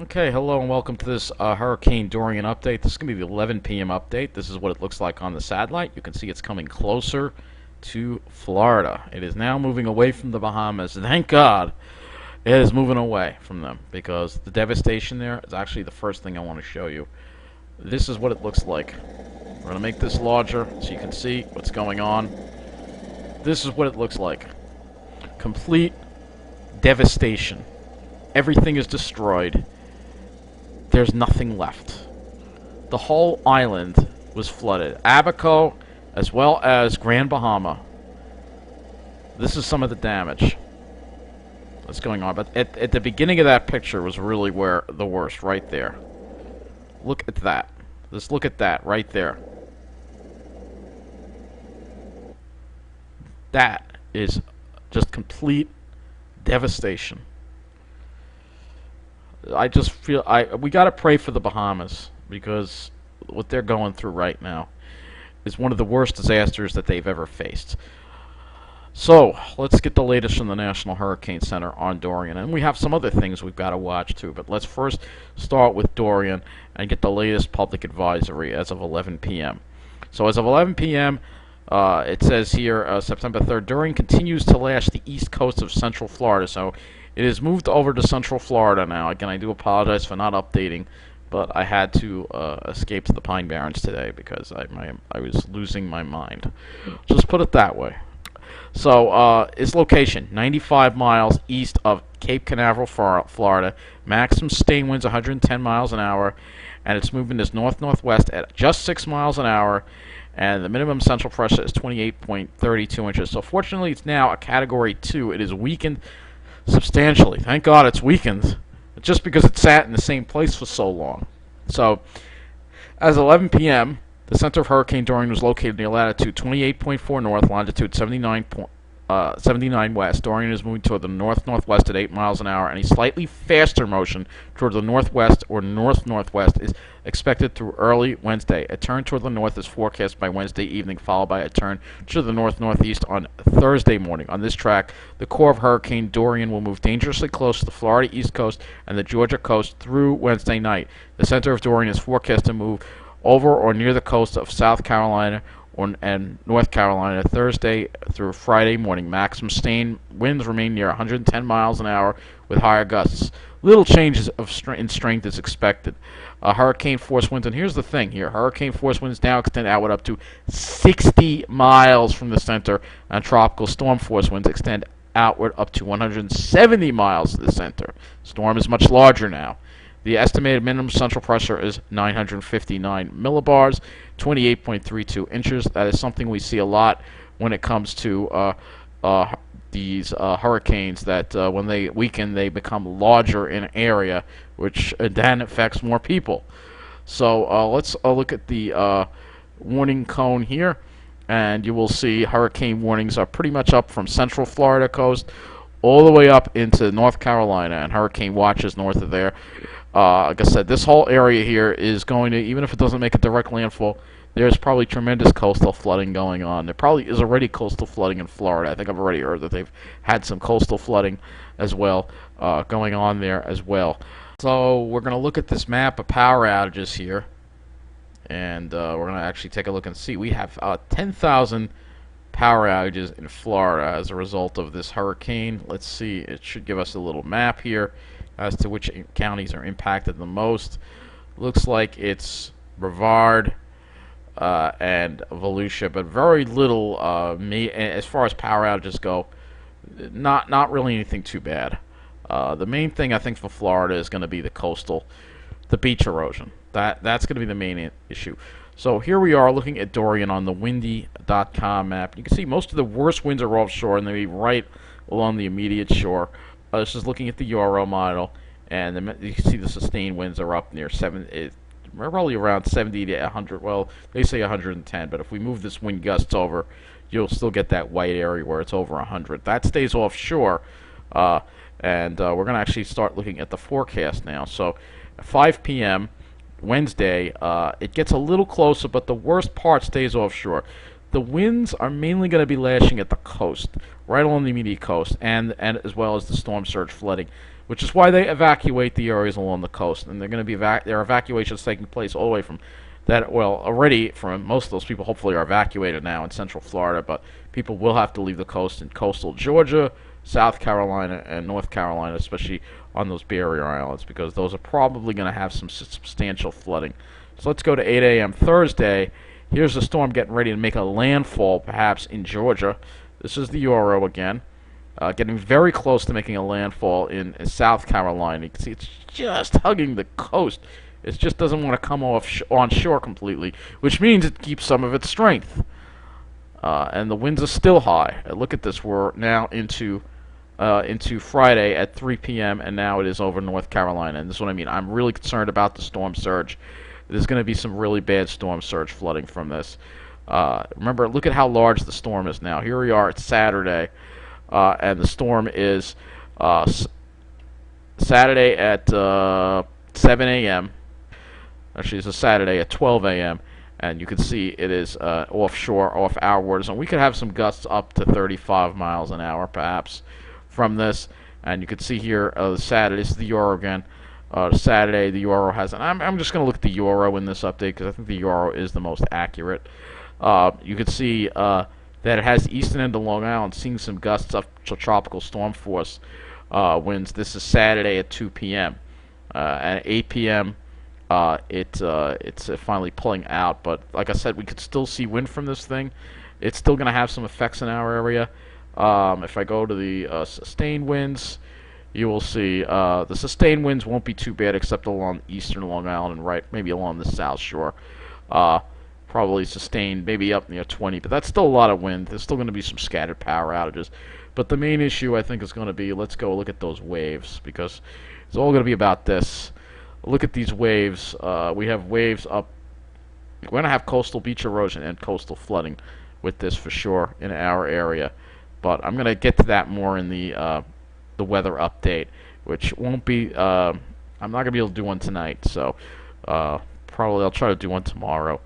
Okay, hello and welcome to this Hurricane Dorian update. This is going to be the 11 p.m. update. This is what it looks like on the satellite. You can see it's coming closer to Florida. It is now moving away from the Bahamas. Thank God it is moving away from them because the devastation there is actually the first thing I want to show you. This is what it looks like. We're going to make this larger so you can see what's going on. This is what it looks like. Complete devastation. Everything is destroyed. There's nothing left. The whole island was flooded. Abaco, as well as Grand Bahama. This is some of the damage that's going on. But at the beginning of that picture was really where the worst, right there. Look at that. Just look at that, right there. That is just complete devastation. I just feel we gotta pray for the Bahamas because what they're going through right now is one of the worst disasters that they've ever faced. So let's get the latest from the National Hurricane Center on Dorian, and we have some other things we've got to watch too. But let's first start with Dorian and get the latest public advisory as of 11 p.m. So as of 11 p.m. It says here, September 3rd, Dorian continues to lash the east coast of Central Florida. So it has moved over to Central Florida now. Again, I do apologize for not updating, but I had to escape to the Pine Barrens today because I was losing my mind. Just put it that way. So its location, 95 miles east of Cape Canaveral, Florida. Maximum sustained winds 110 miles an hour, and its movement is north-northwest at just 6 miles an hour. And the minimum central pressure is 28.32 inches. So fortunately, it's now a Category 2. It is weakened substantially. Thank God it's weakened, just because it sat in the same place for so long. So, as 11 p.m., the center of Hurricane Dorian was located near latitude 28.4 north, longitude 79 west. Dorian is moving toward the north-northwest at 8 miles an hour, and a slightly faster motion toward the northwest or north-northwest is expected through early Wednesday. A turn toward the north is forecast by Wednesday evening, followed by a turn to the north-northeast on Thursday morning. On this track, the core of Hurricane Dorian will move dangerously close to the Florida east coast and the Georgia coast through Wednesday night. The center of Dorian is forecast to move over or near the coast of South Carolina and North Carolina Thursday through Friday morning. Maximum sustained winds remain near 110 miles an hour with higher gusts. Little changes in strength is expected. Hurricane force winds, and here's the thing here. Hurricane force winds now extend outward up to 60 miles from the center, and tropical storm force winds extend outward up to 170 miles to the center. Storm is much larger now. The estimated minimum central pressure is 959 millibars, 28.32 inches. That is something we see a lot when it comes to these hurricanes, that when they weaken, they become larger in area, which then affects more people. So let's look at the warning cone here, and you will see hurricane warnings are pretty much up from Central Florida coast all the way up into North Carolina, and hurricane watches north of there. Like I said, this whole area here is going to, even if it doesn't make a direct landfall, there's probably tremendous coastal flooding going on. There probably is already coastal flooding in Florida. I think I've already heard that they've had some coastal flooding as well going on there as well. So we're going to look at this map of power outages here, and we're going to actually take a look and see. We have 10,000 power outages in Florida as a result of this hurricane. Let's see. It should give us a little map here as to which counties are impacted the most. Looks like it's Brevard and Volusia, but very little as far as power outages go. Not really anything too bad. The main thing I think for Florida is going to be the beach erosion. That's going to be the main issue. So here we are looking at Dorian on the windy.com map. You can see most of the worst winds are offshore, and they'll be right along the immediate shore. This is looking at the Euro model, and you can see the sustained winds are up near probably around 70 to 100. Well, they say 110, but if we move this wind gusts over, you'll still get that white area where it's over 100. That stays offshore, and we're going to actually start looking at the forecast now. So, at 5 p.m. Wednesday, it gets a little closer, but the worst part stays offshore. the winds are mainly going to be lashing at the coast, right along the immediate coast, and as well as the storm surge flooding, which is why they evacuate the areas along the coast. And they're going to be there are evacuations taking place all the way from that. Well, already from most of those people, hopefully, are evacuated now in Central Florida, but people will have to leave the coast in coastal Georgia, South Carolina, and North Carolina, especially on those barrier islands, because those are probably going to have some substantial flooding. So let's go to 8 a.m. Thursday. Here's the storm getting ready to make a landfall, perhaps in Georgia. This is the Euro again, getting very close to making a landfall in South Carolina. You can see it's just hugging the coast. It just doesn't want to come on shore completely, which means it keeps some of its strength. And the winds are still high. Look at this. We're now into Friday at 3 p.m. and now it is over North Carolina. And this is what I mean. I'm really concerned about the storm surge. There's going to be some really bad storm surge flooding from this. Remember, look at how large the storm is now. Here we are. It's Saturday, and the storm is Saturday at 7 a.m. Actually, it's a Saturday at 12 a.m. And you can see it is offshore, off our waters. And we could have some gusts up to 35 miles an hour, perhaps, from this. And you can see here, Saturday, this is the Euro again. Saturday, the Euro has, and I'm just going to look at the Euro in this update because I think the Euro is the most accurate. You can see that it has the eastern end of Long Island seeing some gusts up to tropical storm force winds. This is Saturday at 2 p.m. At 8 p.m. It's finally pulling out, but like I said, we could still see wind from this thing. It's still going to have some effects in our area. If I go to the sustained winds, you will see the sustained winds won't be too bad except along eastern Long Island and maybe along the south shore. Probably sustained, maybe up near 20, but that's still a lot of wind. There's still going to be some scattered power outages. But the main issue, I think, is going to be, let's go look at those waves, because it's all going to be about this. Look at these waves. We have waves up. We're going to have coastal beach erosion and coastal flooding with this for sure in our area. But I'm going to get to that more in the weather update, which won't be, I'm not going to be able to do one tonight, so probably I'll try to do one tomorrow.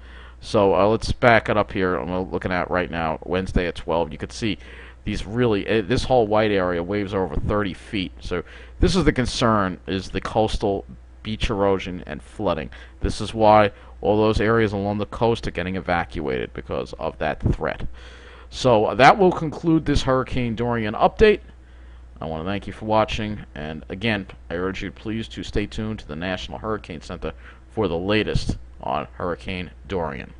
So let's back it up here. I'm looking at right now, Wednesday at 12. You can see these really, this whole white area, waves are over 30 feet. So this is the concern, is the coastal beach erosion and flooding. This is why all those areas along the coast are getting evacuated, because of that threat. So that will conclude this Hurricane Dorian update. I want to thank you for watching, and again, I urge you please to stay tuned to the National Hurricane Center for the latest on Hurricane Dorian.